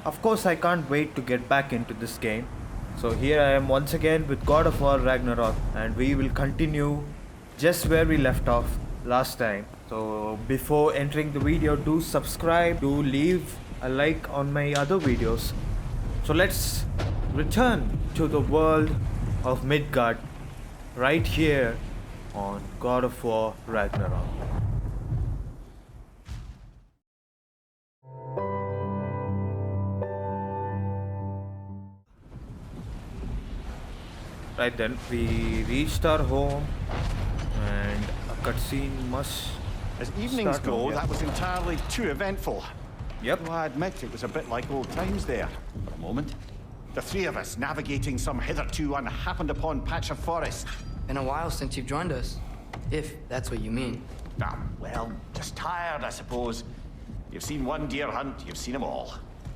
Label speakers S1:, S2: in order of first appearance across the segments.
S1: Of course, I can't wait to get back into this game. So here I am once again with God of War Ragnarok, and we will continue just where we left off last time. So before entering the video, do subscribe, do leave a like on my other videos. So let's return to the world of Midgard right here on God of War Ragnarok. Right then, we reached our home and a cutscene must
S2: As evenings
S1: start now,
S2: go,
S1: yeah.
S2: that was entirely too eventful.
S1: Yep.
S2: Though I admit it was a bit like old times there, for a moment. The three of us navigating some hitherto unhappened upon patch of forest.
S3: Been a while since you've joined us, if that's what you mean.
S2: Ah, well, just tired, I suppose. You've seen one deer hunt, you've seen them all.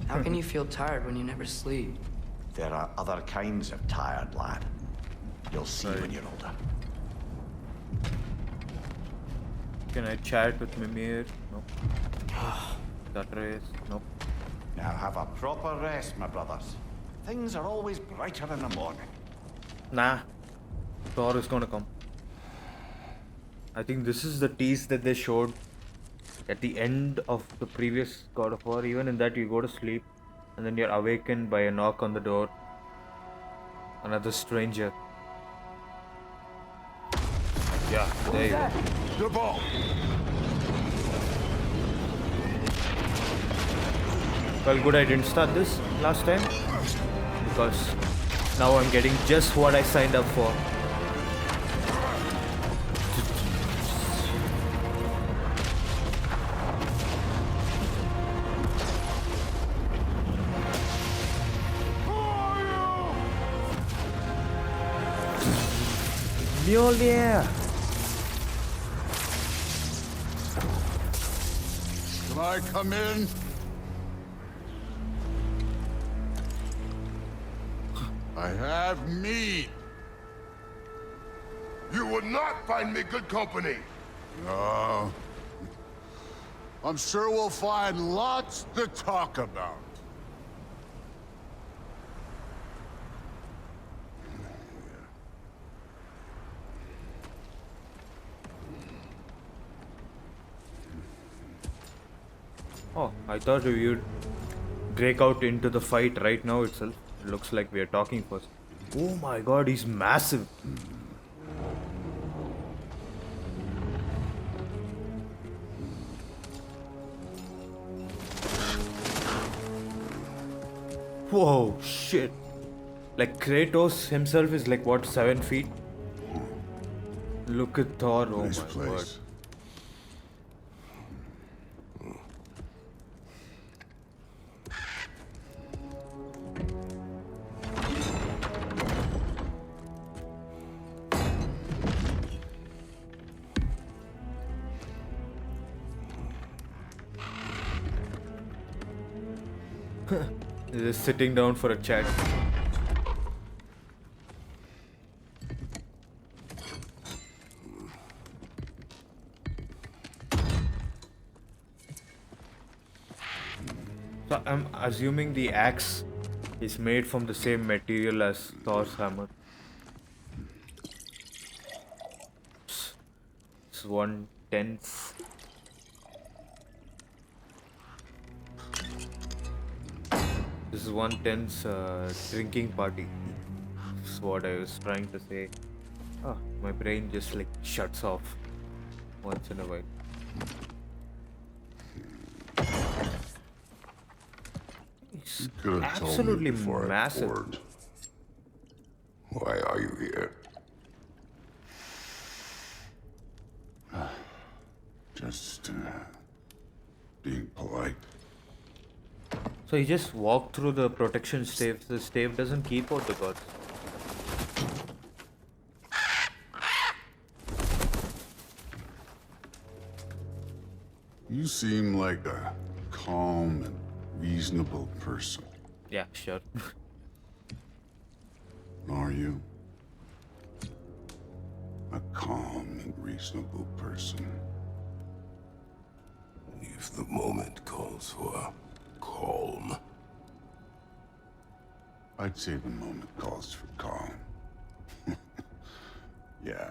S3: How can you feel tired when you never sleep?
S2: There are other kinds of tired, lad. You'll see when you're older.
S1: Can I chat with Mimir? No. That race? No.
S2: Now have a proper rest, my brothers. Things are always brighter in the morning.
S1: Nah. Thor is gonna come. I think this is the tease that they showed at the end of the previous God of War. Even in that, you go to sleep and then you're awakened by a knock on the door. Another stranger. Yeah, there you go.
S2: The ball!
S1: Well, good I didn't start this last time, because now I'm getting just what I signed up for. Mjolnir!
S4: Can I come in? I have meat.
S5: You would not find me good company.
S4: No. I'm sure we'll find lots to talk about.
S1: Oh, I thought you'd break out into the fight right now itself. It looks like we are talking first. Oh my god, he's massive. Whoa, shit. Like Kratos himself is like what, 7 feet? Look at Thor, oh
S4: Nice
S1: my
S4: place.
S1: god. Just sitting down for a chat. So I'm assuming the axe is made from the same material as Thor's hammer. It's 1/10. This is 1/10 drinking party. That's what I was trying to say. Ah, my brain just like shuts off once in a while. It's
S4: You could have told
S1: absolutely
S4: me before
S1: massive.
S4: I poured. Why are you here? Just being polite.
S1: So he just walked through the protection stave. The stave doesn't keep out the gods.
S4: You seem like a calm and reasonable person.
S1: Yeah, sure.
S4: Are you? A calm and reasonable person.
S5: If the moment calls for calm.
S4: I'd say the moment calls for calm. Yeah.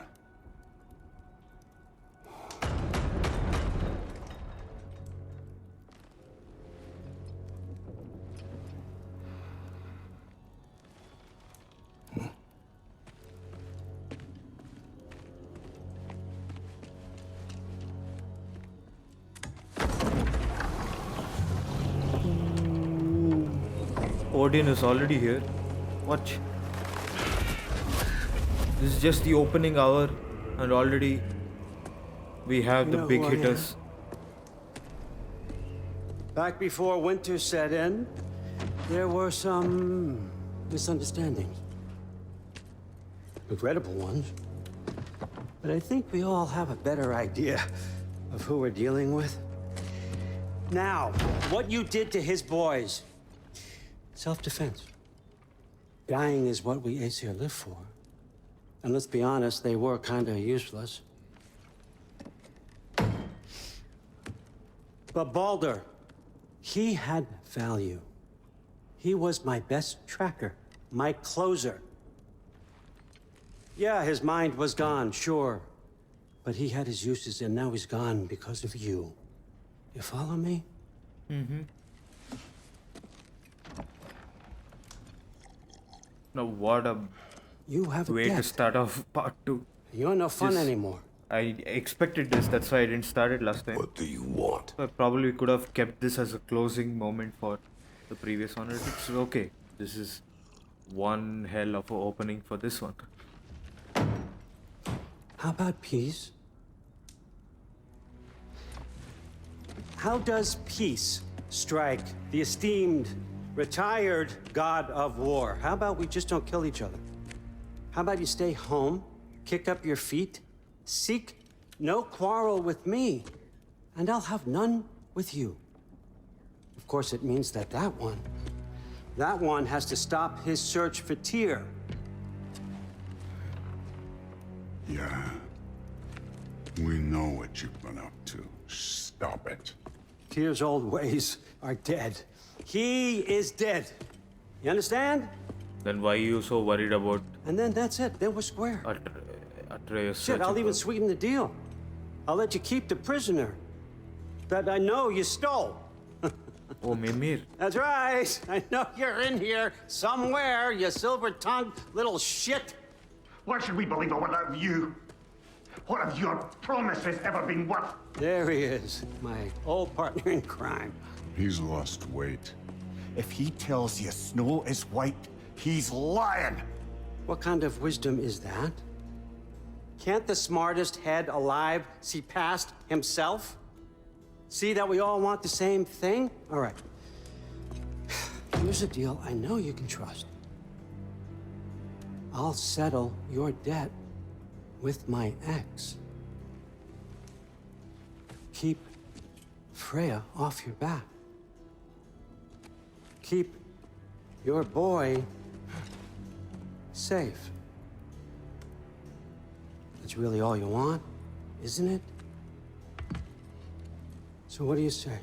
S1: Odin is already here. Watch. This is just the opening hour, and already we have the big hitters.
S6: Back before winter set in, there were some misunderstandings. Regrettable ones. But I think we all have a better idea of who we're dealing with. Now, what you did to his boys. Self-defense. Dying is what we Æsir live for. And let's be honest, they were kinda useless. But Baldur, he had value. He was my best tracker, my closer. Yeah, his mind was gone, sure. But he had his uses, and now he's gone because of you. You follow me?
S1: Mm-hmm. Now what a
S6: You have a
S1: way to
S6: debt.
S1: start off part 2.
S6: You're no fun
S1: Just-
S6: anymore.
S1: I expected this, that's why I didn't start it last time.
S5: What do you want?
S1: I probably could have kept this as a closing moment for the previous one. It's okay. This is one hell of a opening for this one.
S6: How about peace? How does peace strike the esteemed, retired god of war? How about we just don't kill each other? How about you stay home, kick up your feet, seek no quarrel with me, and I'll have none with you. Of course, it means that that one has to stop his search for Tyr.
S4: Yeah. We know what you've been up to. Stop it.
S6: Tyr's old ways are dead. He is dead. You understand?
S1: Then why are you so worried about
S6: And then that's it. Then we're square.
S1: Atreus?
S6: Shit, I'll even sweeten the deal. I'll let you keep the prisoner that I know you stole.
S1: Oh, Mimir.
S6: That's right. I know you're in here somewhere, you silver-tongued little shit.
S2: Why should we believe a word out of you? What have your promises ever been worth?
S6: There he is, my old partner in crime.
S4: He's lost weight.
S2: If he tells you snow is white, he's lying.
S6: What kind of wisdom is that? Can't the smartest head alive see past himself? See that we all want the same thing? All right. Here's a deal I know you can trust. I'll settle your debt with my ex. Keep Freya off your back. Keep your boy safe. That's really all you want, isn't it? So what do you say?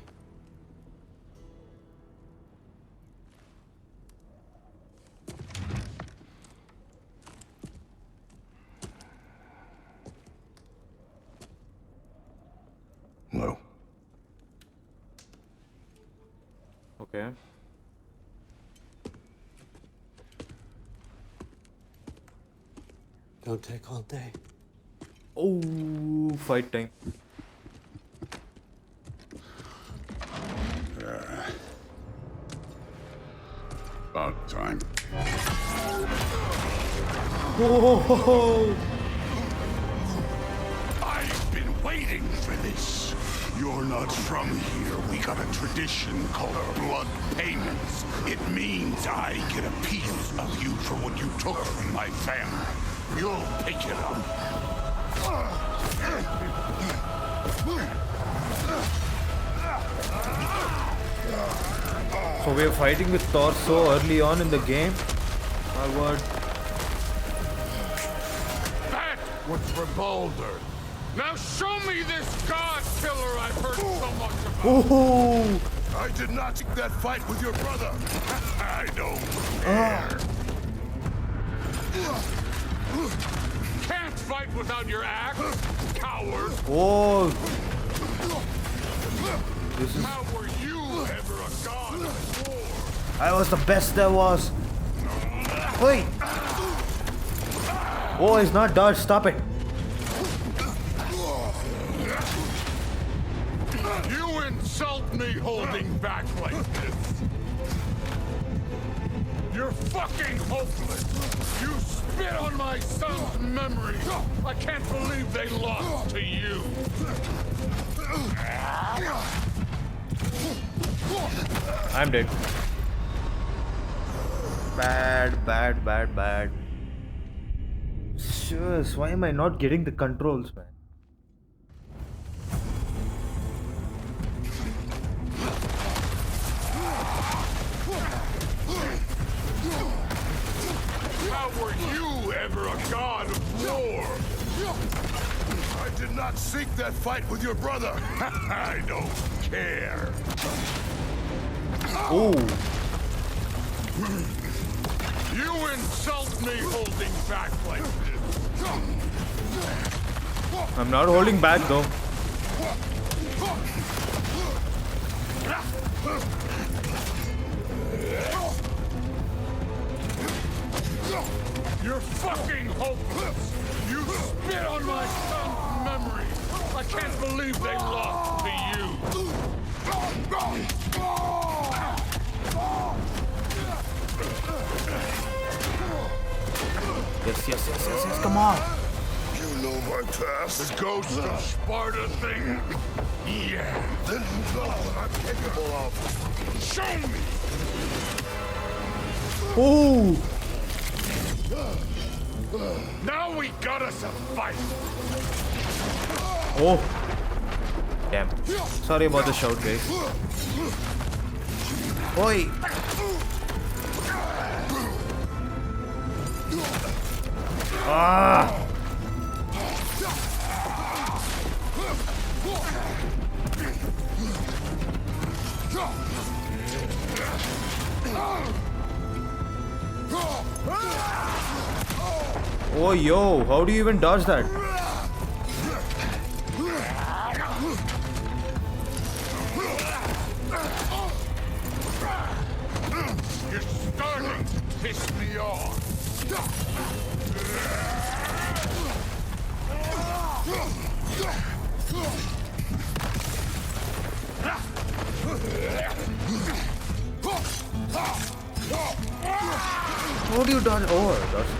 S4: No.
S1: Okay.
S6: Don't take all day.
S1: Oh, fight time.
S4: About time.
S1: Oh,
S4: I've been waiting for this. You're not from here. We got a tradition called blood payments. It means I get a piece of you for what you took from my family. You'll pick it up.
S1: so we're fighting with Thor so early on in the game. My word.
S5: That was for Baldur. Now show me this god killer I've heard so much about.
S1: Oh,
S4: I did not take that fight with your brother. I don't care.
S5: Can't fight without your axe, coward!
S1: Oh. This is.
S5: How were you ever a god of war?
S1: I was the best there was. Wait. Oh, it's not dodge. Stop it.
S5: You insult me holding back like this. You're fucking hopeless. You spit on my son's memory. I can't believe they lost to you.
S1: I'm dead. Bad. Sure, why am I not getting the controls, man?
S5: How were you ever a god of war?
S4: I did not seek that fight with your brother. I don't care.
S1: Oh.
S5: You insult me holding back like this.
S1: I'm not holding back though.
S5: You're fucking hopeless. You spit on my son's memory. I can't believe they lost to you.
S1: Yes, come on.
S4: You know my past.
S5: The ghost of Sparta thing? Yeah.
S4: Then you know what I'm capable of.
S5: Show me!
S1: Oh.
S5: Now we got us a fight!
S1: Oh. Damn. Sorry about the shout, guys. Oi. Ah. Oh, yo, how do you even dodge that?
S5: You're starting to piss me off.
S1: How do you dodge? Oh, dodge.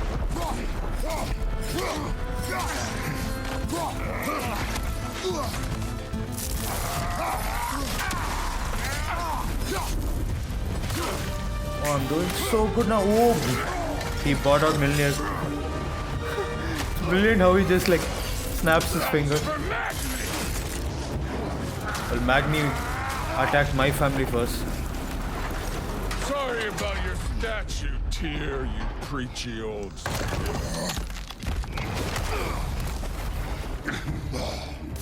S1: Oh, I'm doing so good now. Oh, he bought out Mjolnir. It's brilliant how he just like snaps his finger. Well, Magni attacked my family first.
S5: Sorry about your statue, Tyr, you preachy old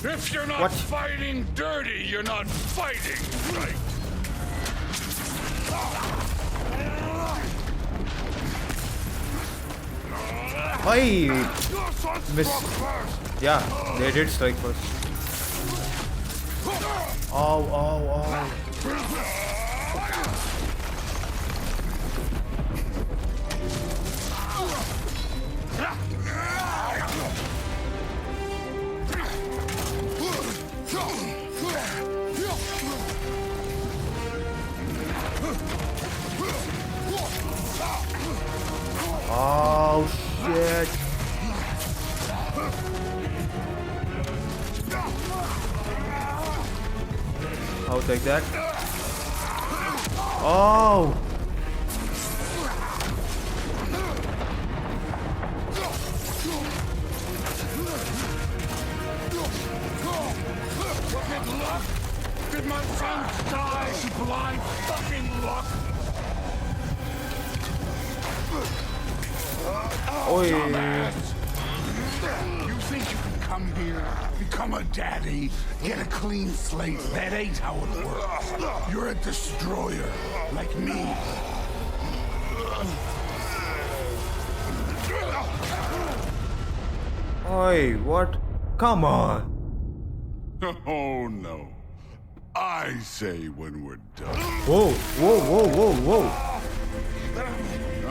S5: If you're not
S1: What?
S5: fighting dirty, you're not fighting right.
S1: Hey, miss. Yeah, they did strike first. Oh. Oh shit. I'll take that. Oh.
S5: Fucking luck? Did my son die to blind fucking luck?
S1: Oh
S5: You think you can come
S4: come here, become a daddy, get a clean slate. That ain't how it works. You're a destroyer, like me.
S1: Oi, what? Come on.
S4: Oh no. I say when we're done.
S1: Whoa, whoa, whoa, whoa, whoa.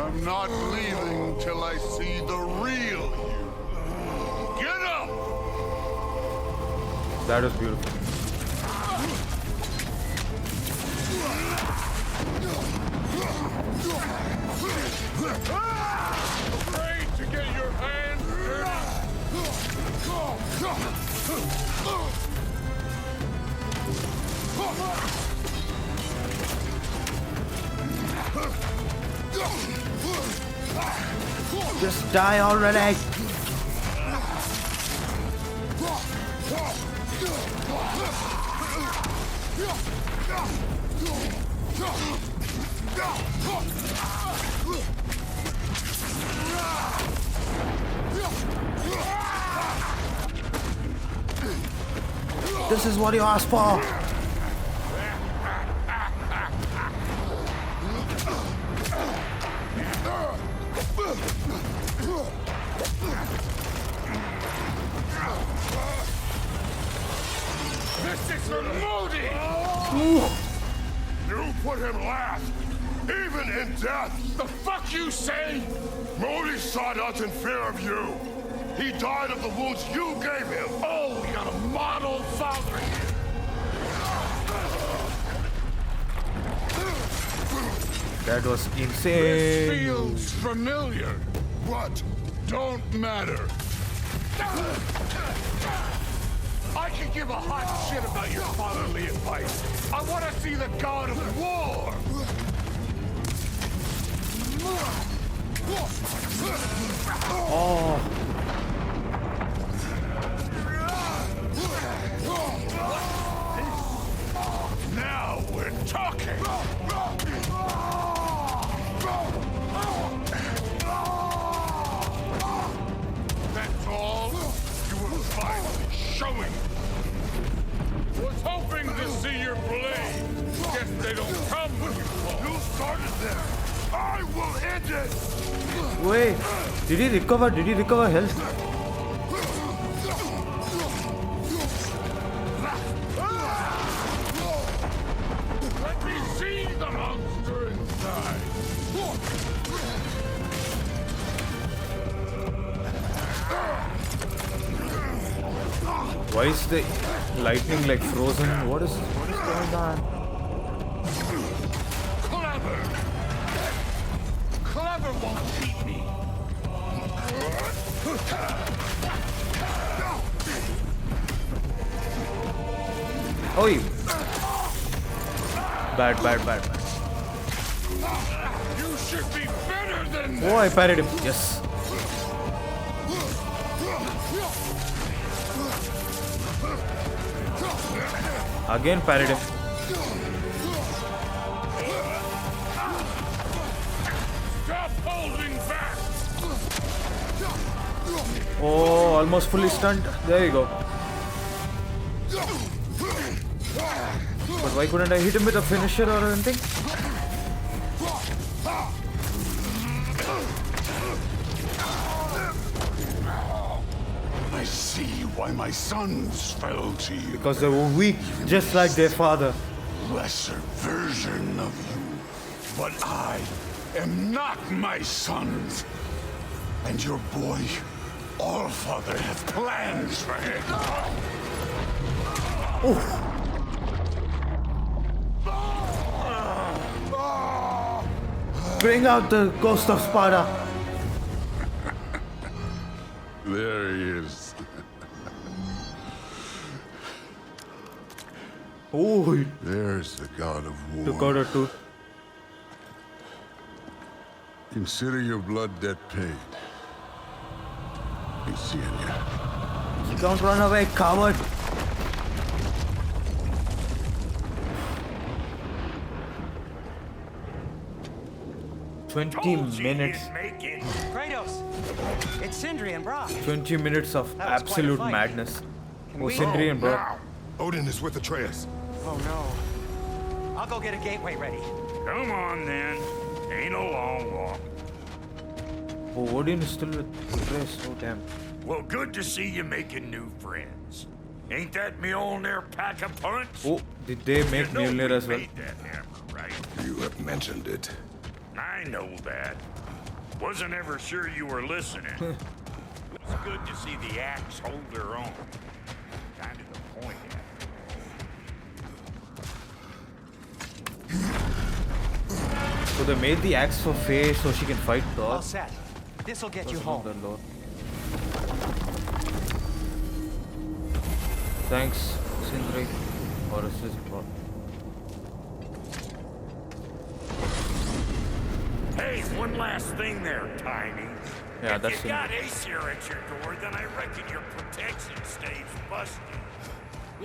S4: I'm not leaving till I see the real you. Get up!
S1: That is beautiful.
S5: Afraid to get your hands dirty?
S1: Just die already. This is what you asked for.
S5: This is for Modi!
S4: You put him last, even in death.
S5: The fuck you say?
S4: Modi sought us in fear of you. He died of the wounds you gave him.
S5: Oh, we got a model father here.
S1: That was
S5: This
S1: insane.
S5: feels familiar.
S4: What?
S5: Don't matter. I can give a hot shit about your fatherly advice. I want to see the god of war.
S1: Oh,
S5: Now we're talking. That's all? You were finally showing. Was hoping to see your blade. Guess they don't come when you call.
S4: You started there. I will end it.
S1: wait. Did he recover? Did he recover health?
S5: Let me see the monster inside.
S1: Why is the lightning like frozen? What is going on?
S5: Clever. Clever won't beat me.
S1: Oi! Bad, bad, bad, bad.
S5: You should be better than
S1: Oh, I parried him. Yes. Again parried him.
S5: Stop holding back.
S1: Oh, almost fully stunned. There you go. But why couldn't I hit him with a finisher or anything?
S4: I see why my sons fell to you.
S1: Because they were weak, just like their father.
S4: Lesser version of you. But I am not my sons. And your boy, Allfather, has plans for him.
S1: Bring out the ghost of Sparta.
S4: There he is.
S1: Oh, he
S4: There's the god of war.
S1: took out a tooth.
S4: Consider your blood debt paid. He's seeing you.
S1: Don't run away, coward. 20
S5: Told you
S1: minutes.
S5: you'd make it.
S6: Kratos! It's Sindri and Brock.
S1: 20 minutes of
S6: That was quite a
S1: absolute
S6: fight.
S1: madness.
S6: Can
S1: Oh,
S6: we-
S1: Sindri and Brock.
S5: Now,
S4: Odin is with Atreus.
S6: Oh no. I'll go get a gateway ready.
S5: come on then. Ain't a long walk.
S1: Oh, Odin is still with Atreus. Oh, damn.
S5: Well, good to see you making new friends. Ain't that Mjolnir pack a punch?
S1: Oh, did they make
S5: You know
S1: Mjolnir
S5: we
S1: as well?
S5: made that hammer, right?
S4: You have mentioned it.
S5: I know that. Wasn't ever sure you were listening. It's good to see the axe hold her own. Kind of the point.
S1: So they made the axe for Faye so she can fight Thor.
S6: All set. This'll get you
S1: That's not
S6: home.
S1: the lore. Thanks, Sindri. Or is this Brock?
S5: Hey, one last thing there, Tiny.
S1: Yeah,
S5: if
S1: that's
S5: you
S1: it.
S5: got Æsir at your door, then I reckon your protection stays busted.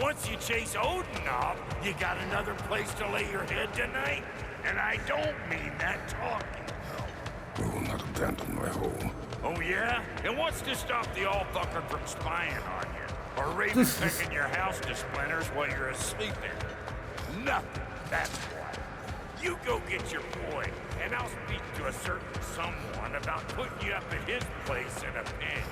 S5: Once you chase Odin off, you got another place to lay your head tonight? And I don't mean that talking.
S4: We will not abandon my home.
S5: Oh yeah? And what's to stop the all-fucker from spying on you? Or raven pecking your house to splinters while you're asleep there? Nothing, that's why. You go get your boy, and I'll speak to a certain someone about putting you up at his place in a pinch.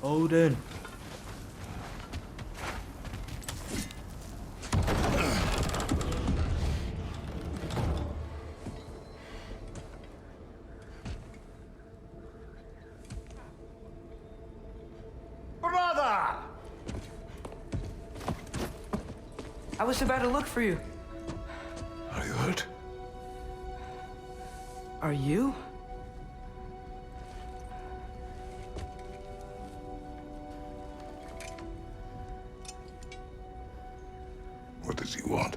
S1: Odin.
S2: Brother!
S3: I was about to look for you.
S4: Are you hurt?
S3: Are you?
S4: What does he want?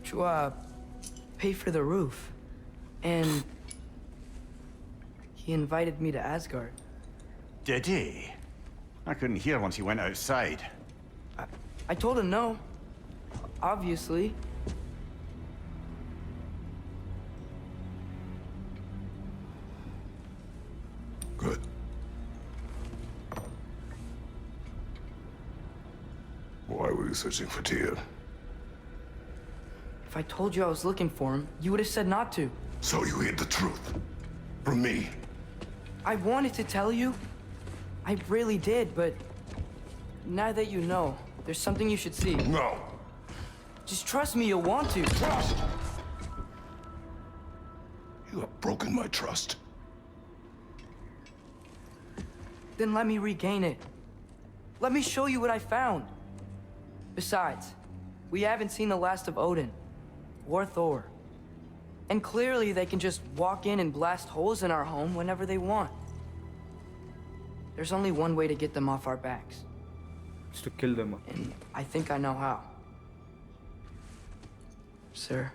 S3: To, pay for the roof. And he invited me to Asgard.
S2: Did he? I couldn't hear once he went outside.
S3: I told him no. Obviously.
S4: Good. Why were you searching for Tyr?
S3: If I told you I was looking for him, you would have said not to.
S4: So you hid the truth. From me.
S3: I wanted to tell you. I really did, but now that you know, there's something you should see.
S4: No.
S3: Just trust me, you'll want to.
S4: Trust! You have broken my trust.
S3: Then let me regain it. Let me show you what I found. Besides, we haven't seen the last of Odin or Thor. And clearly they can just walk in and blast holes in our home whenever they want. There's only one way to get them off our backs.
S1: Just to kill them.
S3: And I think I know how. Sir.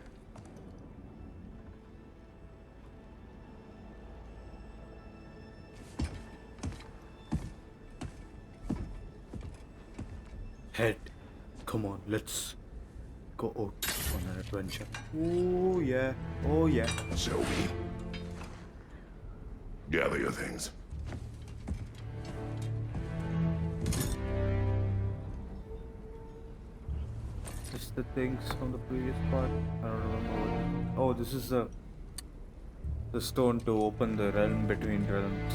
S1: Head. Come on, let's go out on an adventure. Oh yeah. Oh yeah.
S4: Shall we? Gather your things.
S1: Just the things from the previous part. I don't remember what. Oh, this is the stone to open the realm between realms.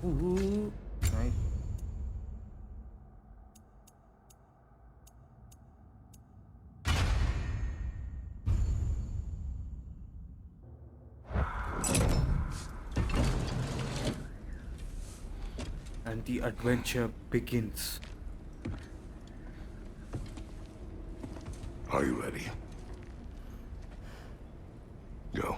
S1: Ooh, nice. And the adventure begins.
S4: Are you ready? Go.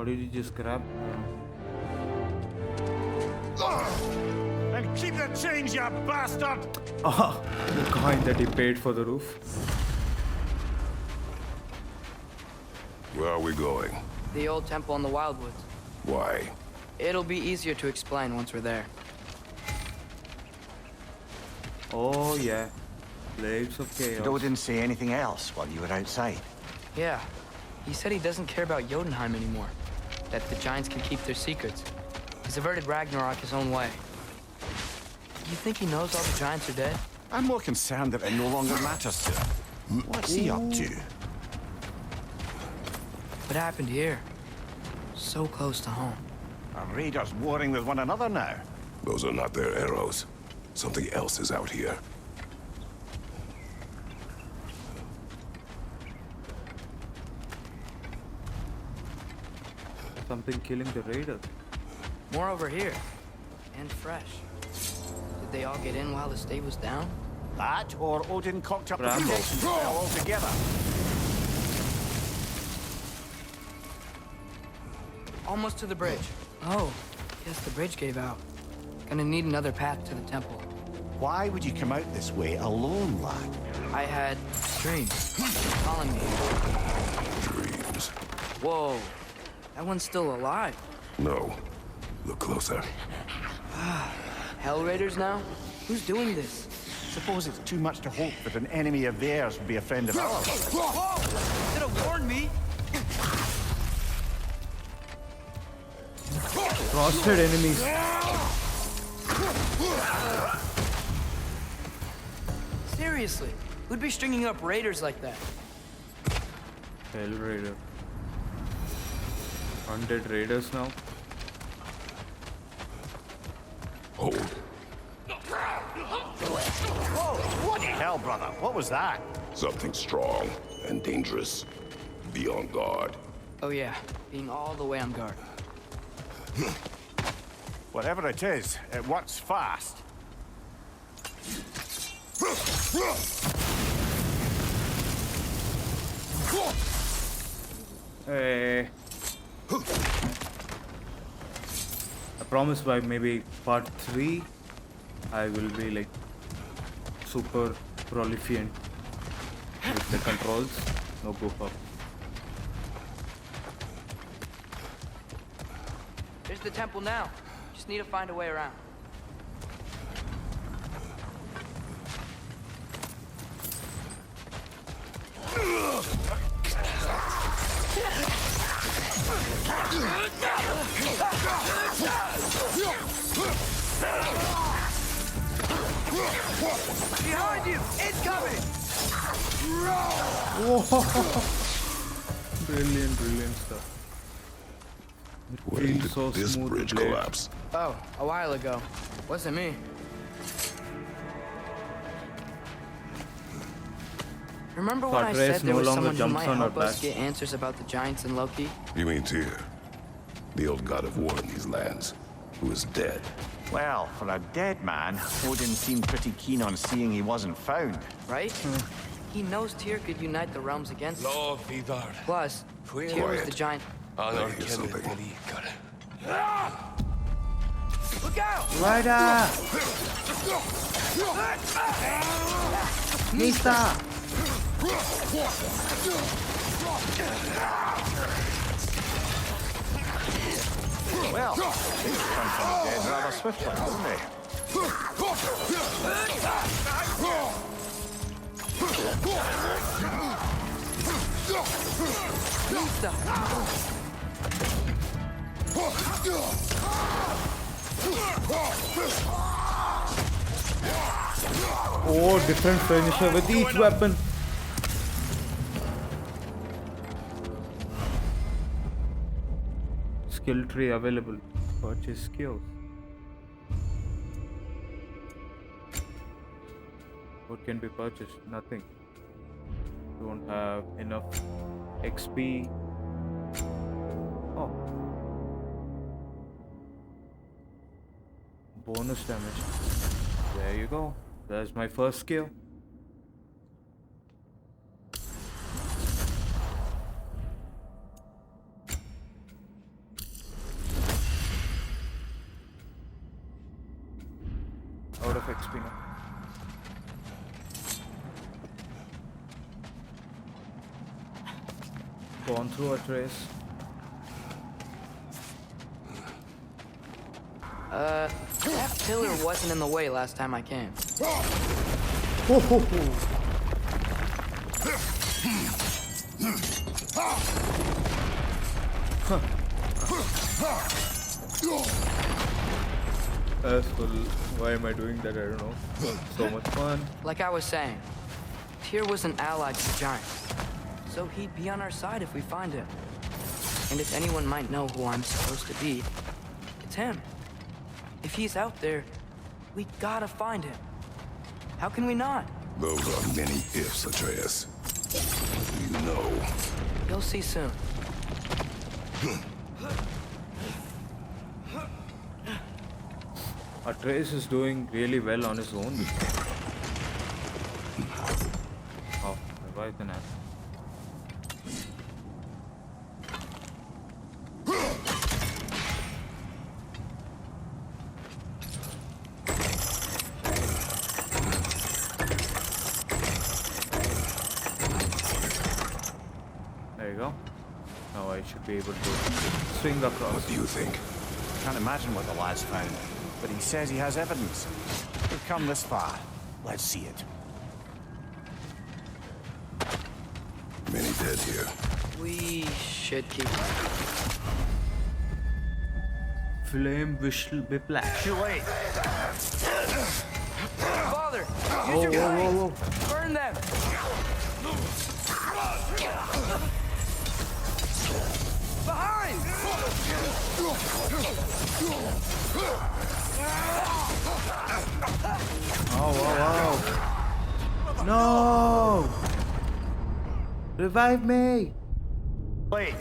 S1: How did you just grab?
S2: And keep the change, you bastard!
S1: Ah, the coin that he paid for the roof.
S7: Where are we going?
S3: The old temple in the Wildwoods.
S7: Why?
S3: It'll be easier to explain once we're there.
S1: Oh yeah, Blades of Chaos.
S2: Did Odin say anything else while you were outside?
S3: Yeah. He said he doesn't care about Jotunheim anymore. That the giants can keep their secrets. He's averted Ragnarok his own way. You think he knows all the giants are dead?
S2: I'm more concerned that it no longer matters to him. What's he up to?
S3: What happened here? So close to home.
S2: Are raiders warring with one another now?
S7: Those are not their arrows. Something else is out here.
S1: Something killing the raider.
S3: More over here. And fresh. Did they all get in while the state was down?
S2: That, or Odin cocked up the
S1: Rambo.
S2: protection spell altogether.
S3: Almost to the bridge. Oh, guess the bridge gave out. Gonna need another path to the temple.
S2: Why would you come out this way alone, lad?
S3: I had dreams calling me.
S7: Dreams.
S3: Whoa, that one's still alive.
S7: No. Look closer.
S3: Hell Raiders now? Who's doing this?
S2: Suppose it's too much to hope that an enemy of theirs would be a friend of ours.
S3: Whoa! Should have warned me.
S1: Frosted enemies.
S3: Seriously, who'd be stringing up raiders like that?
S1: Hell Raider. Undead raiders now.
S7: Hold.
S2: Whoa! What the hell, brother? What was that?
S7: Something strong and dangerous. Be on guard.
S3: Oh yeah, being all the way on guard.
S2: Whatever it is, it works fast.
S1: Hey. I promise by maybe part 3 I will be like super prolific with the controls. No goof up.
S3: There's the temple now. Just need to find a way around. Behind you! Incoming!
S1: Brilliant stuff.
S7: When
S1: feels
S7: did
S1: so
S7: this
S1: smooth to
S7: bridge
S1: play.
S7: collapse?
S3: Oh, a while ago. Wasn't me. Remember when I
S1: Atreus
S3: said there
S1: no
S3: was
S1: longer
S3: someone who
S1: jumps
S3: might
S1: on
S3: help
S1: our
S3: us
S1: back.
S3: get answers about the giants and Loki?
S7: You mean Tyr? The old god of war in these lands, who is dead.
S2: Well, for a dead man, Odin seemed pretty keen on seeing he wasn't found.
S3: Right? He knows Tyr could unite the realms against us.
S8: Lo Vidar.
S3: Plus,
S8: Quiet.
S3: Tyr was the
S7: Quiet.
S3: giant.
S7: I
S8: Honor
S7: hear something.
S3: Look out!
S1: Rider! Mista!
S2: Well, things come from the dead rather swiftly, doesn't they?
S1: Oh, different finisher with each weapon. Skill tree available. Purchase skills. What can be purchased? Nothing. Don't have enough XP. Oh. Bonus damage. There you go. There's my first skill. Out of XP now. Gone through a trace.
S3: That pillar wasn't in the way last time I came.
S1: Ho ho ho! Asshole. Why am I doing that? I don't know. So much fun.
S3: Like I was saying, Tyr was an ally to the giants, so he'd be on our side if we find him. And if anyone might know who I'm supposed to be, it's him. If he's out there, we gotta find him. How can we not?
S7: Those are many ifs, Atreus. You know.
S3: You'll see soon.
S1: Atreus is doing really well on his own. Oh, revive the knife. There you go. Now I should be able to swing across.
S7: What do you think?
S2: Can't imagine what the lad's found, but he says he has evidence. We've come this far. Let's see it.
S7: Many dead here.
S3: We should keep.
S1: Flame whistle whiplash.
S2: Too late.
S3: Father,
S1: Whoa,
S3: use your
S1: whoa,
S3: blades.
S1: whoa, whoa.
S3: Burn them. Behind!
S1: Oh, wow, wow. No! Revive me!
S2: Wait.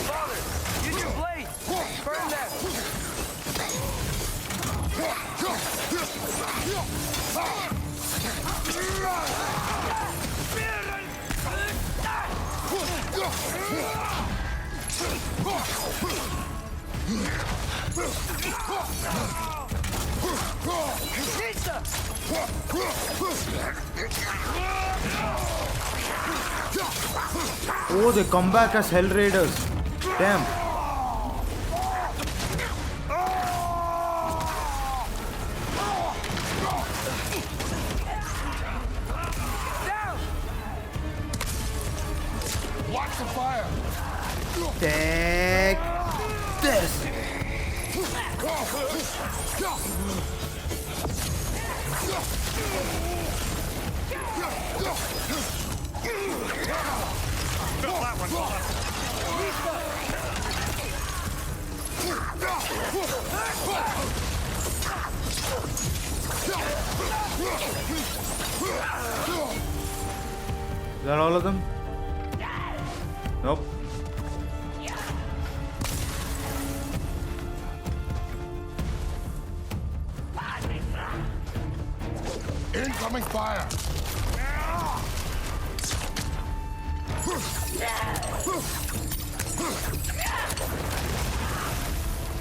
S3: Father, use your blades. Burn them.
S1: Oh, they come back as Hell Raiders. Damn.
S4: Watch the fire!
S1: Take this. Is that all of them? Nope.
S4: Incoming fire!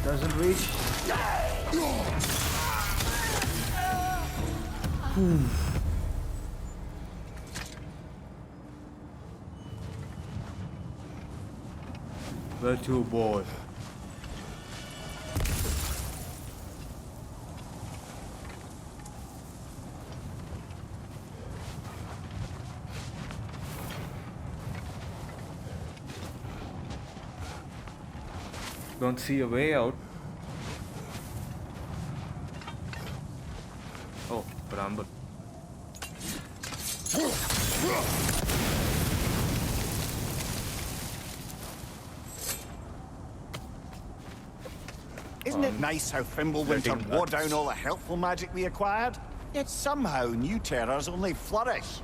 S1: Doesn't reach. Where to, boy? Don't see a way out. Oh, bramble.
S2: Isn't it nice how Fimbulwinter
S1: letting
S2: wore
S1: nuts.
S2: down all the helpful magic we acquired? Yet somehow new terrors only flourish.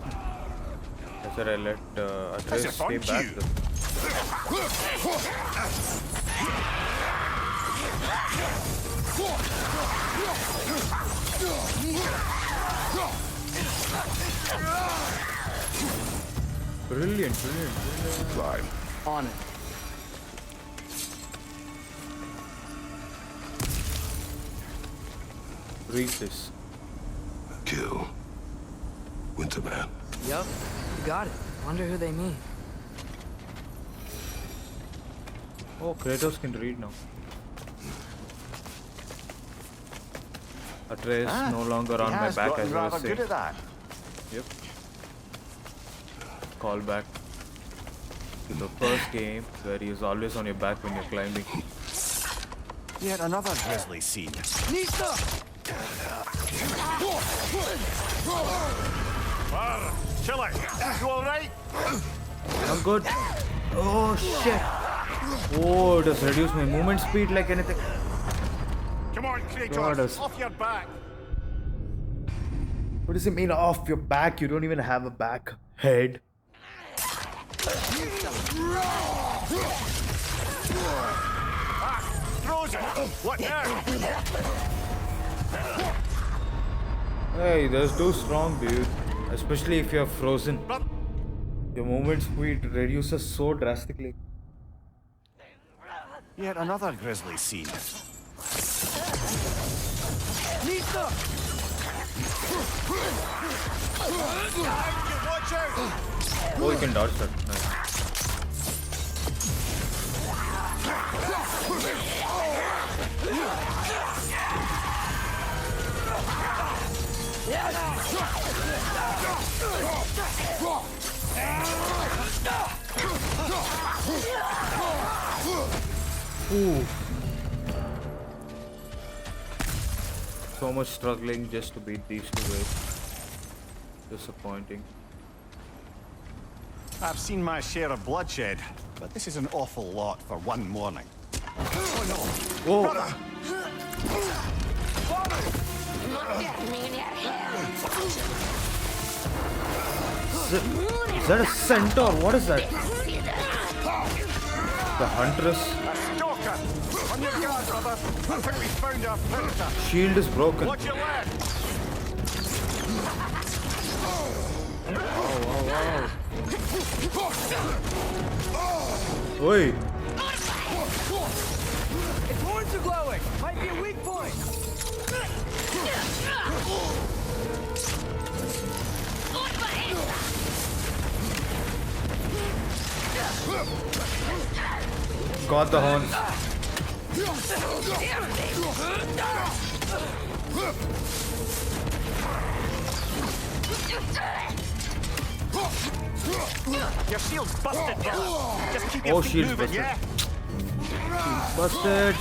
S1: I said I let
S2: How's
S1: Atreus
S2: it
S1: stay
S2: fun,
S1: back.
S2: Q?
S1: Brilliant, brilliant, brilliant.
S7: Climb.
S3: On it.
S1: Read this.
S7: Kill. Winterman.
S3: Yup, you got it. Wonder who they mean.
S1: Oh, Kratos can read now. Atreus no longer on my back as I was saying.
S2: Good at that.
S1: Yep. Call back to the first game where he is always on your back when you're climbing.
S2: Yet another grisly scene.
S3: Nista!
S2: Chill out. You alright?
S1: I'm good. Oh shit. Oh, does reduce my movement speed like anything.
S2: Come on,
S1: God,
S2: Kratos. Off your back.
S1: What does it mean off your back? You don't even have a back head.
S2: Frozen. What now?
S1: Hey, that's too strong, dude. Especially if you're frozen. Your movement speed reduces so drastically.
S2: Yet another grisly scene.
S3: Nista!
S2: Watch out!
S1: Oh, you can dodge that. Nice. Ooh. So much struggling just to beat these two waves. Disappointing.
S2: I've seen my share of bloodshed, but this is an awful lot for one morning. Oh no!
S1: Whoa!
S2: Brother!
S1: Is that a centaur? What is that? The huntress.
S2: A stalker! On your guard, brother! I think we found our predator!
S1: Shield is broken.
S2: Watch your left!
S1: Oi!
S3: Its horns are glowing! Might be a weak point!
S1: Got the horns.
S2: Your shield's busted, brother! Just keep your
S1: Oh,
S2: feet
S1: shield's
S2: moving,
S1: busted.
S2: yeah?
S1: Busted.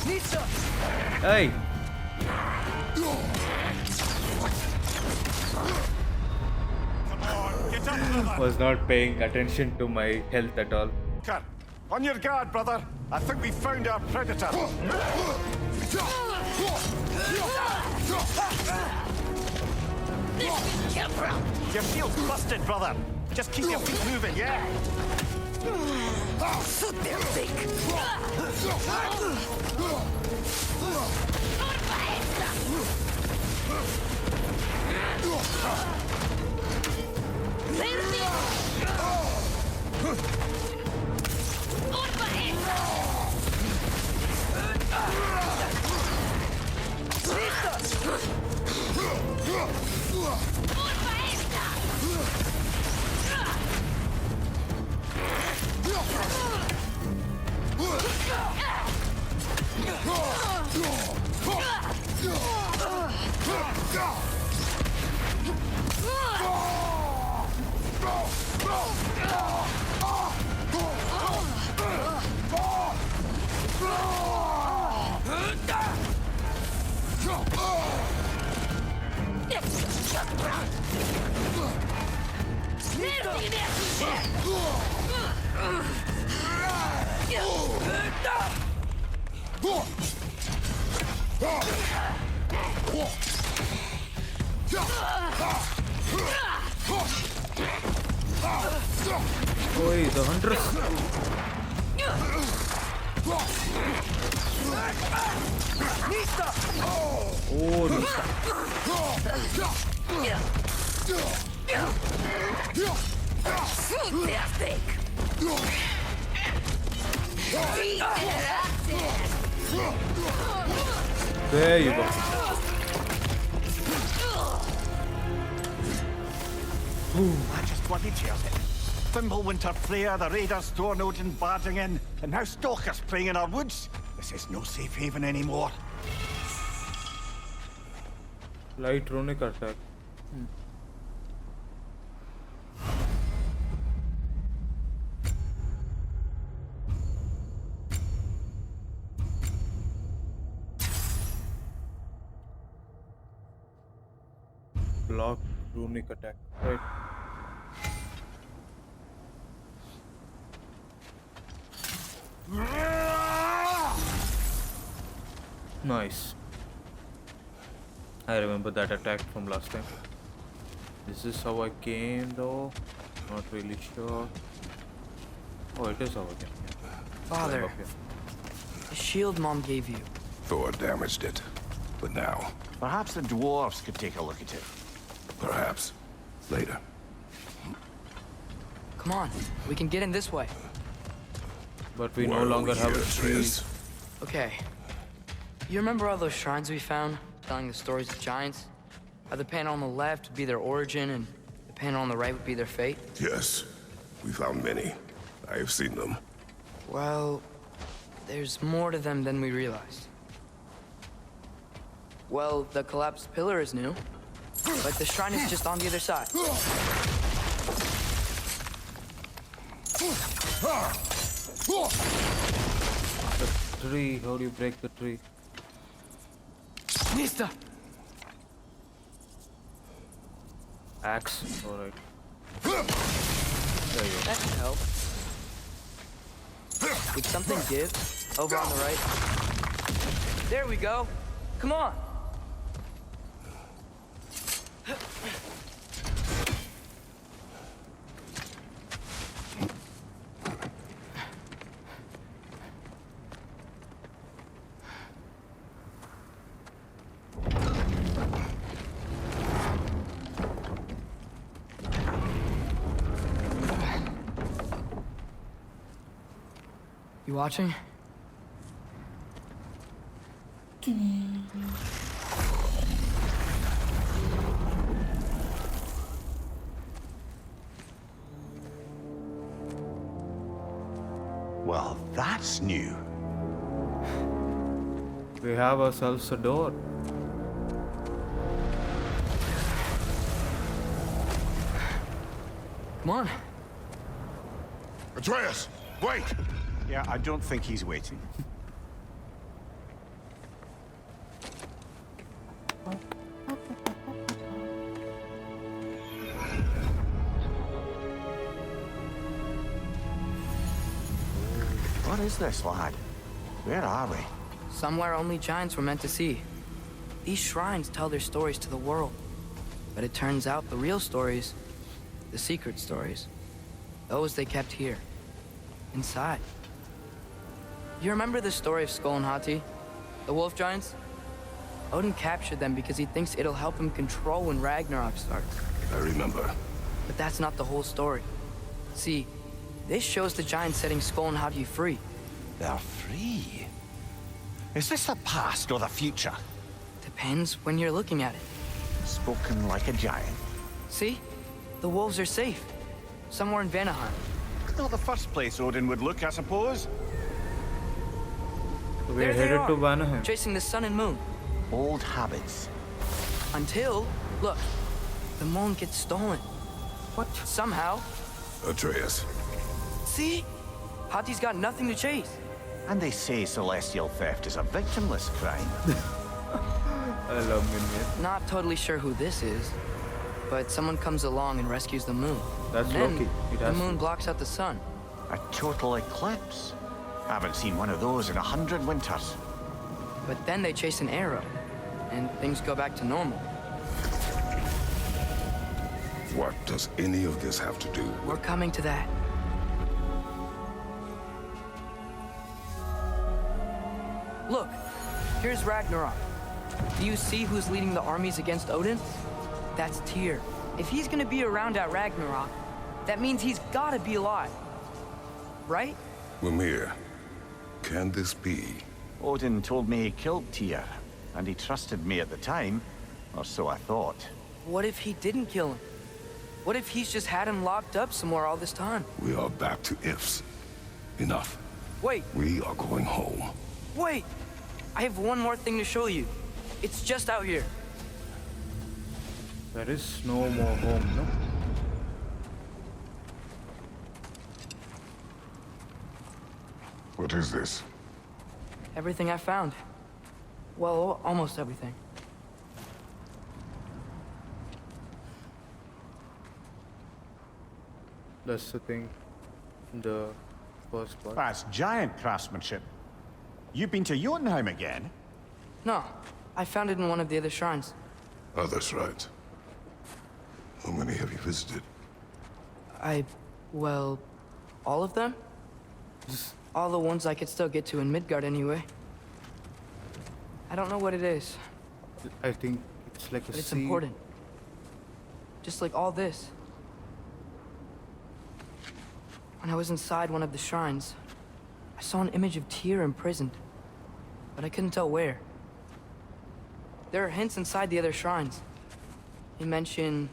S3: Nista!
S1: Hey!
S2: Come on, get up, brother!
S1: Was not paying attention to my health at all.
S2: Cut. On your guard, brother! I think we found our predator! Your shield's busted, brother! Just keep your feet moving, yeah?
S1: Oi, the huntress. Oh, Nista.
S8: Fantastic!
S1: There you go.
S2: I just bloody tears it. Fimbulwinter Freya, the raiders, Thor Odin barging in, and now stalkers playing in our woods. This is no safe haven anymore.
S1: Light runic attack. Block runic attack. Right. Nice. I remember that attack from last time. This is how I came though. Not really sure. Oh, it is how I came. Yeah.
S3: Father,
S1: Up here.
S3: the shield Mom gave you.
S7: Thor damaged it. But now,
S2: Perhaps the dwarves could take a look at it.
S7: perhaps, later.
S3: Come on, we can get in this way.
S1: But we
S7: Why
S1: no
S7: are
S1: longer
S7: we
S1: have
S7: here,
S1: a tree.
S7: Atreus?
S3: Okay. You remember all those shrines we found, telling the stories of giants? How the panel on the left would be their origin, and the panel on the right would be their fate?
S7: Yes, we found many. I have seen them.
S3: Well, there's more to them than we realized. Well, the collapsed pillar is new, but the shrine is just on the other side.
S1: The tree. How do you break the tree?
S3: Nista!
S1: Axe. Alright. There you go.
S3: That can help. Would something give? Over on the right. There we go. Come on. You watching?
S2: Well, that's new.
S1: We have ourselves a door.
S3: Come on.
S4: Atreus, wait!
S2: Yeah, I don't think he's waiting. What is this, lad? Where are we?
S3: Somewhere only giants were meant to see. These shrines tell their stories to the world. But it turns out the real stories, the secret stories, those they kept here, inside. You remember the story of Skull and Hati? The wolf giants? Odin captured them because he thinks it'll help him control when Ragnarok starts.
S7: I remember.
S3: But that's not the whole story. See, this shows the giants setting Skull and Hati free.
S2: They're free. Is this the past or the future?
S3: Depends when you're looking at it.
S2: Spoken like a giant.
S3: See? The wolves are safe. Somewhere in Vanaheim.
S2: Not the first place Odin would look, I suppose.
S1: We're
S3: There they
S1: headed
S3: are,
S1: to Vanaheim.
S3: chasing the sun and moon.
S2: Old habits.
S3: Until, look, the moon gets stolen. What? Somehow.
S7: Atreus.
S3: See? Hati's got nothing to chase.
S2: And they say celestial theft is a victimless crime.
S1: I love Grimnir.
S3: Not totally sure who this is, but someone comes along and rescues the moon.
S1: That's
S3: And then
S1: Loki. It
S3: the
S1: has
S3: moon
S1: to.
S3: blocks out the sun.
S2: A total eclipse. Haven't seen one of those in 100 winters.
S3: But then they chase an arrow, and things go back to normal.
S7: What does any of this have to do
S3: We're
S7: with...
S3: coming to that. Look, here's Ragnarok. Do you see who's leading the armies against Odin? That's Tyr. If he's gonna be around at Ragnarok, That means he's gotta be alive. Right?
S7: Mimir, can this be?
S2: Odin told me he killed Tyr, and he trusted me at the time, or so I thought.
S3: What if he didn't kill him? What if he's just had him locked up somewhere all this time?
S7: We are back to ifs. Enough.
S3: Wait,
S7: We are going home.
S3: wait! I have one more thing to show you. It's just out here.
S1: There is no more home, no?
S7: What is this?
S3: Everything I found. Well, almost everything.
S1: That's the thing. The first part.
S2: That's giant craftsmanship. You've been to Jotunheim again?
S3: No, I found it in one of the other shrines.
S7: Other shrines. How many have you visited?
S3: Well, all of them? All the ones I could still get to in Midgard anyway. I don't know what it is,
S1: I think it's like a
S3: but it's
S1: sea.
S3: important. Just like all this. When I was inside one of the shrines, I saw an image of Tyr imprisoned, but I couldn't tell where. There are hints inside the other shrines. They mention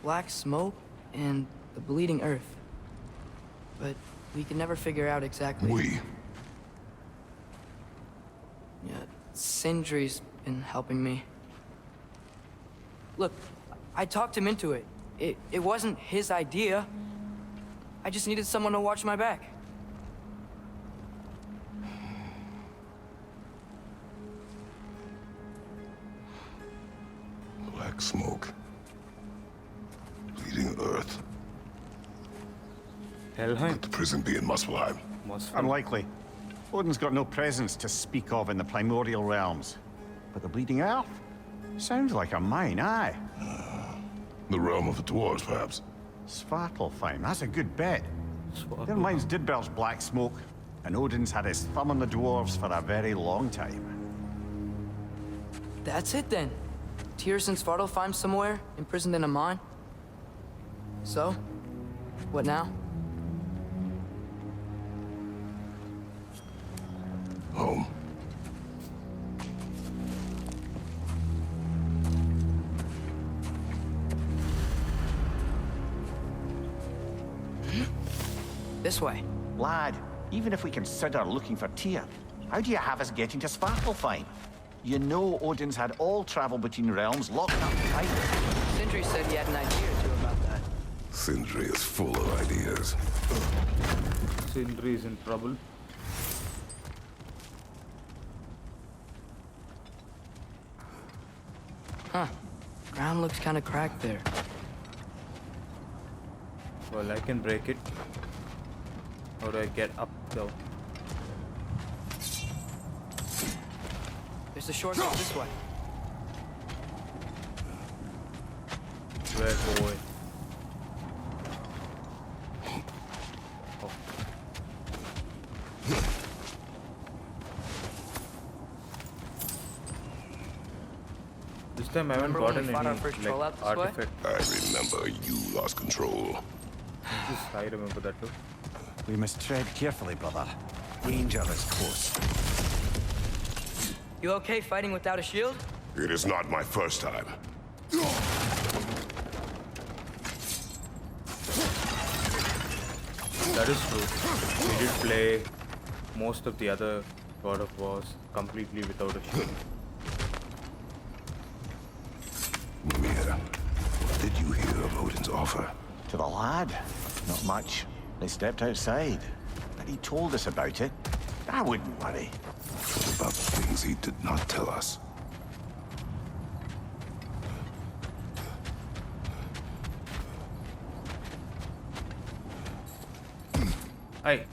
S3: black smoke and the bleeding earth, but we could never figure out exactly. Yeah, Sindri's been helping me. Look, I talked him into it. It wasn't his idea. I just needed someone to watch my back.
S7: Black smoke. Bleeding earth.
S1: Helheim.
S7: Could the prison be in Muspelheim?
S2: Unlikely. Odin's got no presence to speak of in the primordial realms. But the Bleeding Earth? Sounds like a mine, aye.
S7: The realm of the dwarves, perhaps.
S2: Svartalfheim, that's a good bet. Their mines did belch black smoke, and Odin's had his thumb on the dwarves for a very long time.
S3: That's it then. Tyr's in Svartalfheim somewhere, imprisoned in a mine. So, what now?
S7: Home.
S3: This way.
S2: Lad, even if we consider looking for Tyr, how do you have us getting to Svartalfheim? You know Odin's had all travel between realms locked up tight.
S3: Sindri said he had an idea or two about that.
S7: Sindri is full of ideas.
S1: Sindri is in trouble.
S3: Huh. Ground looks kind of cracked there.
S1: Well, I can break it. How do I get up though?
S3: There's a shortcut this way.
S1: Where boy? Oh. This time I haven't
S3: Remember when
S1: gotten
S3: we fought our
S1: any
S3: first troll out
S1: like
S3: this way?
S1: artifact.
S7: I remember you lost control.
S1: I remember that too.
S2: We must tread carefully, brother. Danger is close.
S3: You okay fighting without a shield?
S7: It is not my first time.
S1: That is true. We did play most of the other God of Wars completely without a shield.
S7: Mimir, what did you hear of Odin's offer?
S2: To the lad? Not much. They stepped outside. But he told us about it. I wouldn't worry.
S7: What about the things he did not tell us?
S1: Hey.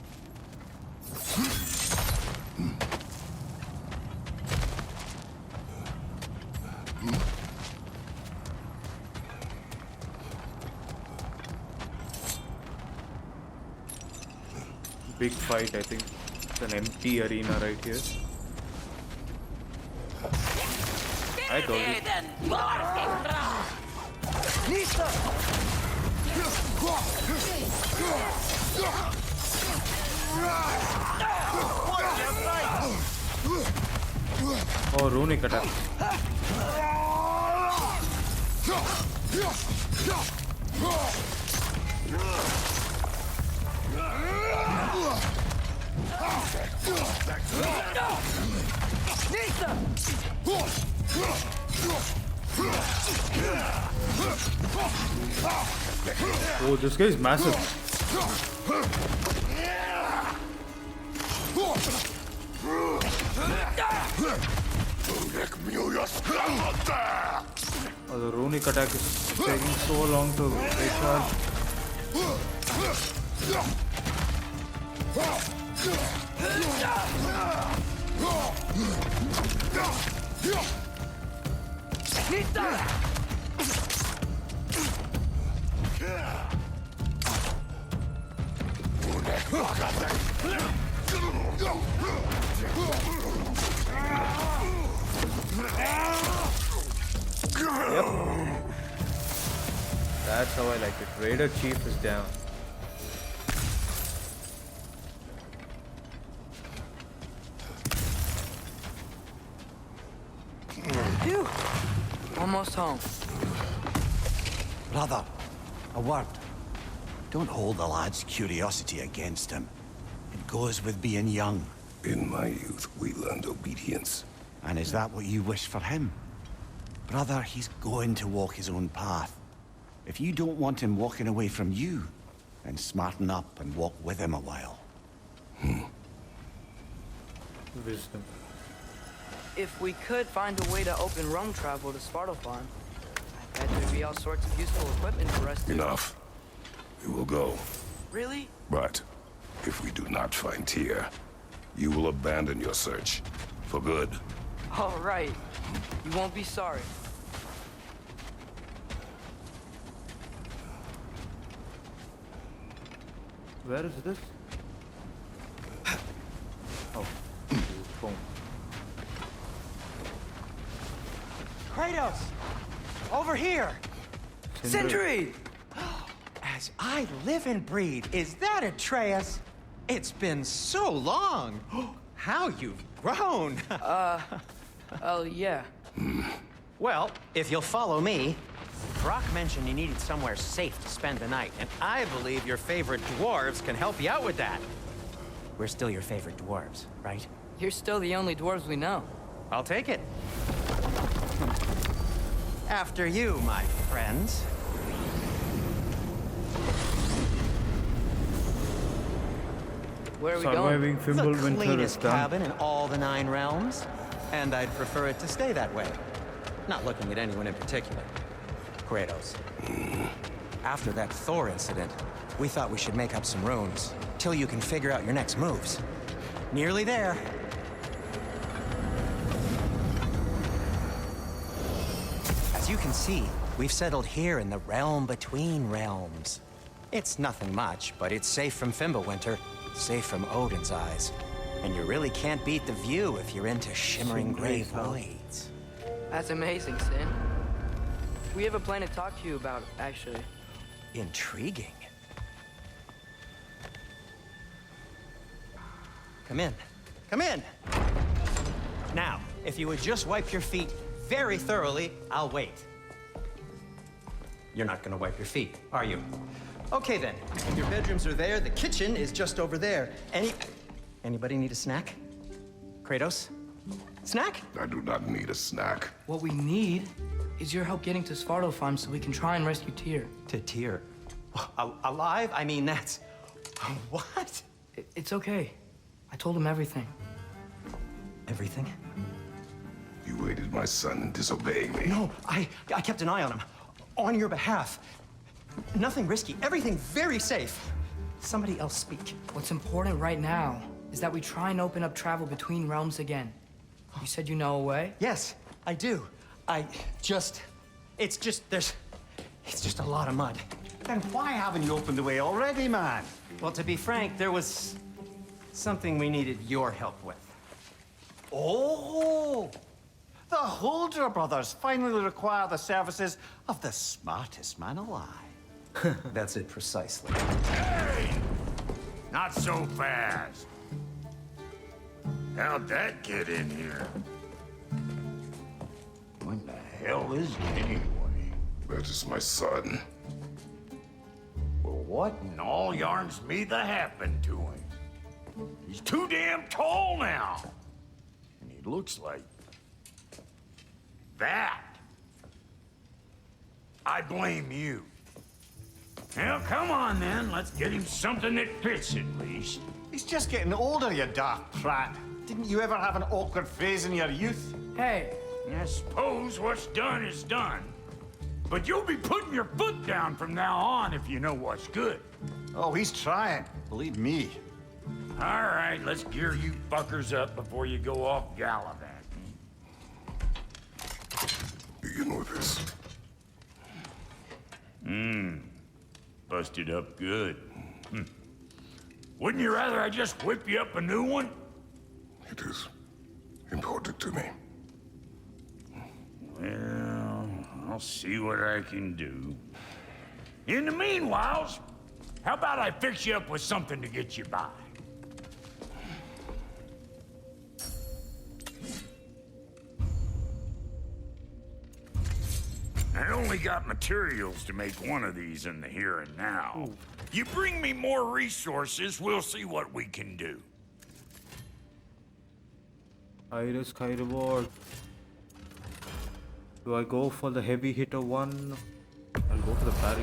S1: Big fight, I think. It's an empty arena right here. I told you. Oh, runic attack. Oh, this guy is massive. Oh, the runic attack is taking so long to recharge. Yep. That's how I like it. Raider Chief is down.
S3: Phew. Almost home.
S2: Brother, a word. Don't hold the lad's curiosity against him. It goes with being young.
S7: In my youth, we learned obedience.
S2: And is that what you wish for him? Brother, he's going to walk his own path. If you don't want him walking away from you, then smarten up and walk with him a while.
S1: Wisdom.
S3: If we could find a way to open Rome travel to Svartalfheim, I bet there'd be all sorts of useful equipment for us to...
S7: Enough. We will go.
S3: Really?
S7: But if we do not find Tyr, you will abandon your search. For good.
S3: All right. You won't be sorry.
S1: Where is this? Oh, boom.
S8: Kratos! Over here!
S3: Sindri!
S8: As I live and breathe, is that Atreus? It's been so long! How you've grown!
S3: Oh, yeah.
S8: Well, if you'll follow me, Brock mentioned you needed somewhere safe to spend the night, and I believe your favorite dwarves can help you out with that. We're still your favorite dwarves, right?
S3: You're still the only dwarves we know.
S8: I'll take it. After you, my friends.
S3: Where are we
S1: Surviving
S3: going?
S8: The
S1: Fimbulwinter is
S8: cleanest
S1: done.
S8: cabin in all the 9 realms, and I'd prefer it to stay that way. Not looking at anyone in particular. Kratos. After that Thor incident, we thought we should make up some runes, till you can figure out your next moves. Nearly there. As you can see, we've settled here in the realm between realms. It's nothing much, but it's safe from Fimbulwinter, safe from Odin's eyes. And you really can't beat the view if you're into shimmering gray voids.
S3: That's amazing, Sin. We have a plan to talk to you about, actually.
S8: Intriguing. Come in. Come in! Now, if you would just wipe your feet very thoroughly, I'll wait. You're not gonna wipe your feet, are you? Okay then, your bedrooms are there, the kitchen is just over there. Anybody need a snack? Kratos? Snack?
S7: I do not need a snack.
S3: What we need is your help getting to Svartalfheim so we can try and rescue Tyr.
S8: To Tyr. Alive? I mean, that's... What?
S3: It's okay. I told him everything.
S8: Everything?
S7: You aided my son in disobeying me.
S8: No, I kept an eye on him. On your behalf. Nothing risky. Everything very safe. Somebody else speak.
S3: What's important right now is that we try and open up travel between realms again. You said you know a way?
S8: Yes, I do. It's just a lot of mud.
S2: Then why haven't you opened the way already, man?
S8: Well, to be frank, there was something we needed your help with.
S2: Oh! The Holder brothers finally require the services of the smartest man alive.
S8: That's it precisely.
S5: Hey! Not so fast. How'd that get in here? What the hell is it anyway?
S7: That is my son.
S5: Well, what in all yarns me that happened to him? He's too damn tall now. And he looks like... that. I blame you. Well, come on then. Let's get him something that fits at least.
S2: He's just getting older, you daft prat. Didn't you ever have an awkward phase in your youth?
S3: Hey,
S5: I suppose what's done is done. But you'll be putting your foot down from now on if you know what's good.
S2: Oh, he's trying. Believe me.
S5: All right, let's gear you fuckers up before you go off gallivanting.
S7: Do you know this?
S5: Busted up good. Wouldn't you rather I just whip you up a new one?
S7: It is important to me.
S5: Well, I'll see what I can do. In the meanwhile, how about I fix you up with something to get you by? I only got materials to make one of these in the here and now. You bring me more resources, we'll see what we can do.
S1: High risk, high reward. Do I go for the heavy hitter one? I'll go for the parry.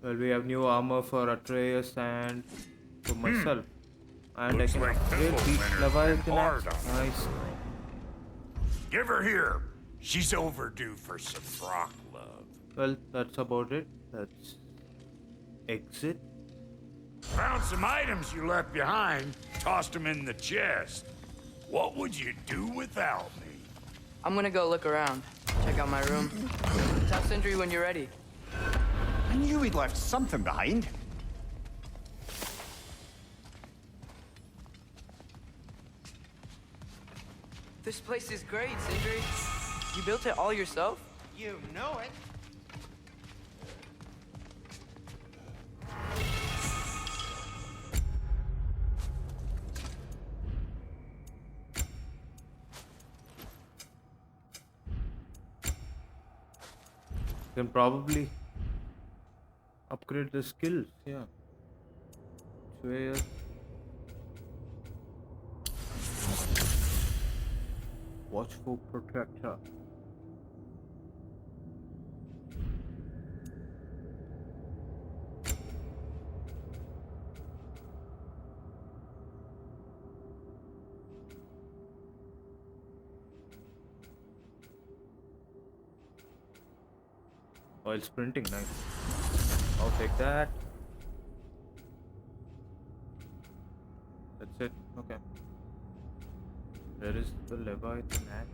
S1: Well, we have new armor for Atreus and for myself. And
S5: Looks
S1: I can
S5: like
S1: upgrade
S5: Thimble
S1: the
S5: men are
S1: Leviathan
S5: hard
S1: axe.
S5: on
S1: Nice.
S5: Give her here. She's overdue for some rock love.
S1: Well, that's about it. Let's exit.
S5: Found some items you left behind, tossed them in the chest. What would you do without me?
S3: I'm gonna go look around. Check out my room. Tell Sindri when you're ready.
S2: I knew he'd left something behind.
S3: This place is great, Sindri. You built it all yourself?
S8: You know it.
S1: Can probably upgrade the skills. Yeah. Where? Watchful protector. While sprinting, nice. I'll take that. That's it. Okay. There is the Leviathan axe.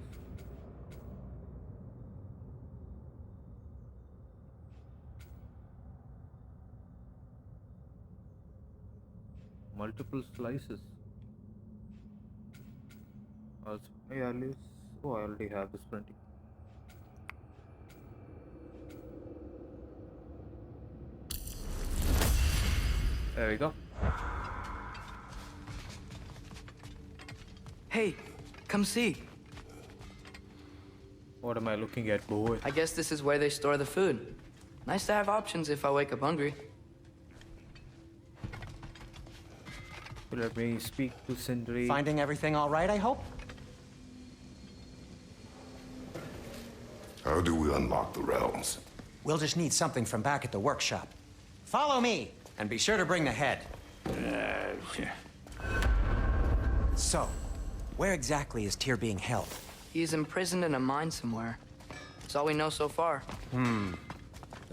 S1: Multiple slices. Also, yeah, at least. Oh, I already have the sprinting. There we go.
S3: Hey, come see.
S1: What am I looking at, boy?
S3: I guess this is where they store the food. Nice to have options if I wake up hungry.
S1: Let me speak to Sindri.
S8: Finding everything all right, I hope?
S7: How do we unlock the realms?
S8: We'll just need something from back at the workshop. Follow me, and be sure to bring the head. So, where exactly is Tyr being held?
S3: He's imprisoned in a mine somewhere. That's all we know so far.
S8: The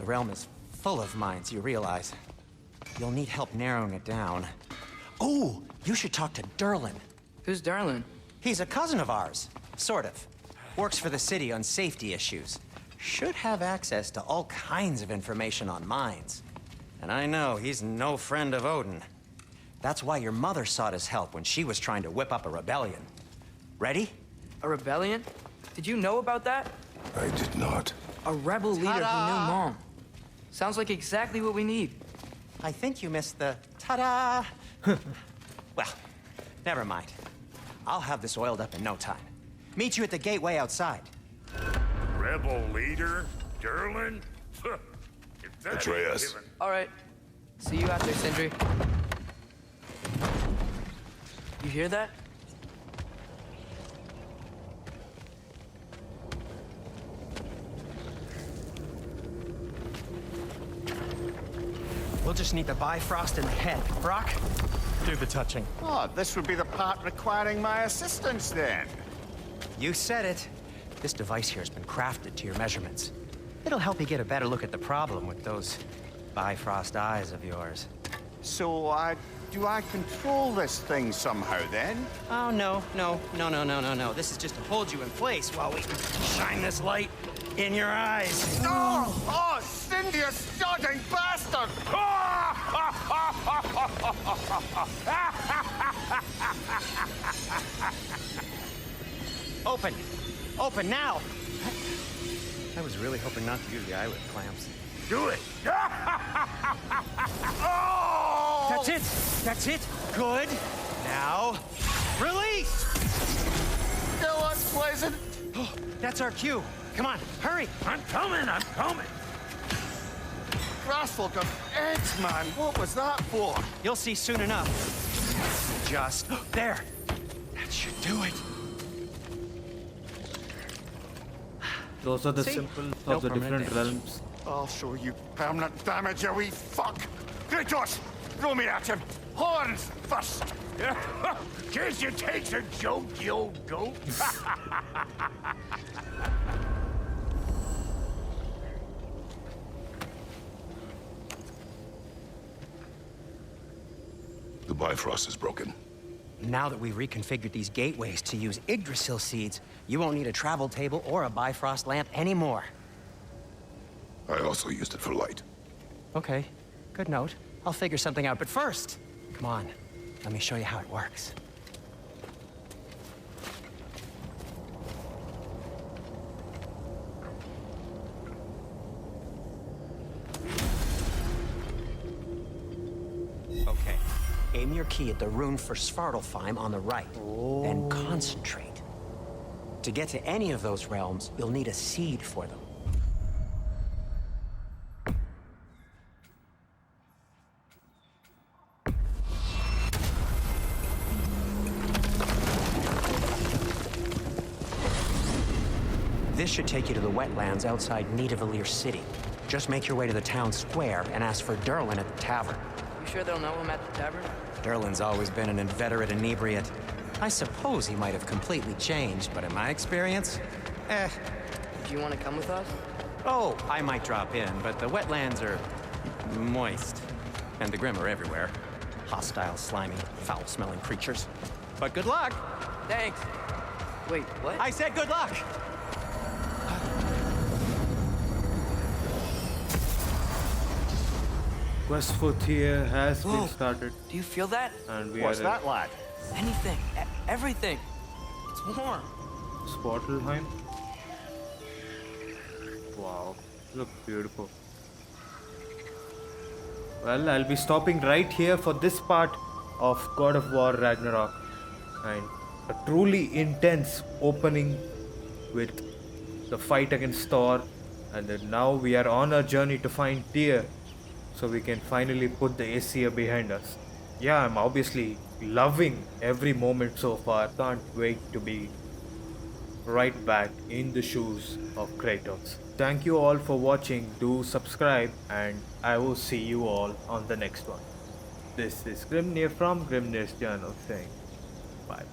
S8: realm is full of mines, you realize. You'll need help narrowing it down. Oh, you should talk to Durlin.
S3: Who's Darlin?
S8: He's a cousin of ours, sort of. Works for the city on safety issues. Should have access to all kinds of information on mines. And I know he's no friend of Odin. That's why your mother sought his help when she was trying to whip up a rebellion. Ready?
S3: A rebellion? Did you know about that?
S7: I did not.
S3: A rebel leader who knew Mom. Sounds like exactly what we need.
S8: I think you missed the ta-da. Well, never mind. I'll have this oiled up in no time. Meet you at the gateway outside.
S5: Rebel leader? Durlin? If that ain't
S7: Atreus.
S5: giving-
S3: All right. See you out there, Sindri. You hear that?
S8: We'll just need the Bifrost in the head. Brock, do the touching.
S2: Oh, this would be the part requiring my assistance then.
S8: You said it. This device here has been crafted to your measurements. It'll help you get a better look at the problem with those Bifrost eyes of yours.
S2: So, do I control this thing somehow then?
S8: Oh, no. This is just to hold you in place while we shine this light in your eyes.
S2: Oh! Oh, Cindy, you sodding bastard!
S8: Open! Open now! I was really hoping not to use the eyelid clamps.
S5: Do it!
S8: That's it! That's it! Good! Now, release!
S2: Still unpleasant.
S8: Oh, that's our cue. Come on, hurry!
S5: I'm coming!
S2: Grassful of eggs, man. What was that for?
S8: You'll see soon enough. Just there. That should do it.
S1: Those are the
S8: See?
S1: symbols
S8: No
S1: of the
S8: permanent
S1: different
S8: damage.
S1: realms.
S2: I'll show you permanent damage, you wee fuck. Kratos, throw me at him. Horns first.
S5: Guess you takes a joke, you old goat.
S7: The Bifrost is broken.
S8: Now that we've reconfigured these gateways to use Yggdrasil seeds, you won't need a travel table or a Bifrost lamp anymore.
S7: I also used it for light.
S8: Okay, good note. I'll figure something out, but first, come on, let me show you how it works. Okay, aim your key at the rune for Svartalfheim on the right, then concentrate. To get to any of those realms, you'll need a seed for them. This should take you to the wetlands outside Nidavellir City. Just make your way to the town square and ask for Durlin at the tavern.
S3: You sure they'll know him at the tavern?
S8: Durlin's always been an inveterate inebriate. I suppose he might have completely changed, but in my experience,
S3: Do you want to come with us?
S8: Oh, I might drop in, but the wetlands are moist. And the Grim are everywhere. Hostile, slimy, foul-smelling creatures. But good luck!
S3: Thanks. Wait, what?
S8: I said good luck!
S1: Quest for Tyr has been started,
S3: Do you feel that?
S1: and we
S2: What's
S1: are
S2: that, lad?
S3: Anything. Everything. It's warm.
S1: at Svartalfheim. Wow, look beautiful. Well, I'll be stopping right here for this part of God of War Ragnarok, and a truly intense opening with the fight against Thor, and then now we are on our journey to find Tyr, so we can finally put the Æsir behind us. Yeah, I'm obviously loving every moment so far. Can't wait to be right back in the shoes of Kratos. Thank you all for watching. Do subscribe, and I will see you all on the next one. This is Grimnir from Grimnir's channel saying bye.